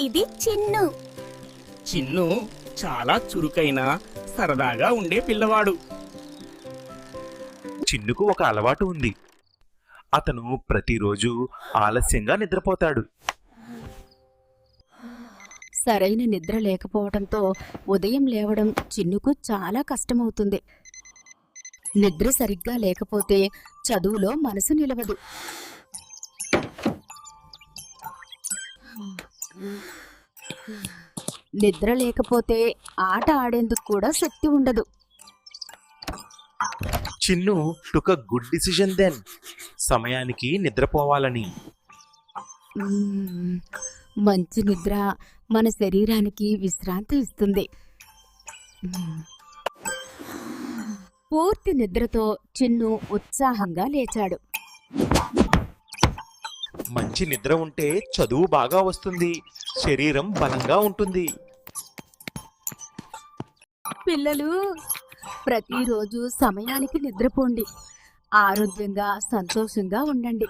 ఇది చిన్ను. చిన్ను చాలా చురుకైన సరదాగా ఉండే పిల్లవాడు. చిన్నుకు ఒక అలవాటు ఉంది. అతను ప్రతిరోజు ఆలస్యంగా నిద్రపోతాడు. సరైన నిద్ర లేకపోవడంతో ఉదయం లేవడం చిన్నుకు చాలా కష్టమవుతుంది. నిద్ర సరిగ్గా లేకపోతే చదువులో మనసు నిలవదు. నిద్ర లేకపోతే ఆట ఆడేందుకు కూడా శక్తి ఉండదు. చిన్ను టుక్ అ గుడ్ డిసిజన్ దెన్. సమయానికి నిద్రపోవాలని. మంచి నిద్ర మన శరీరానికి విశ్రాంతి ఇస్తుంది. పూర్తి నిద్రతో చిన్ను ఉత్సాహంగా లేచాడు. మంచి నిద్ర ఉంటే చదువు బాగా వస్తుంది, శరీరం బలంగా ఉంటుంది. పిల్లలు, ప్రతిరోజు సమయానికి నిద్రపోండి. ఆరోగ్యంగా సంతోషంగా ఉండండి.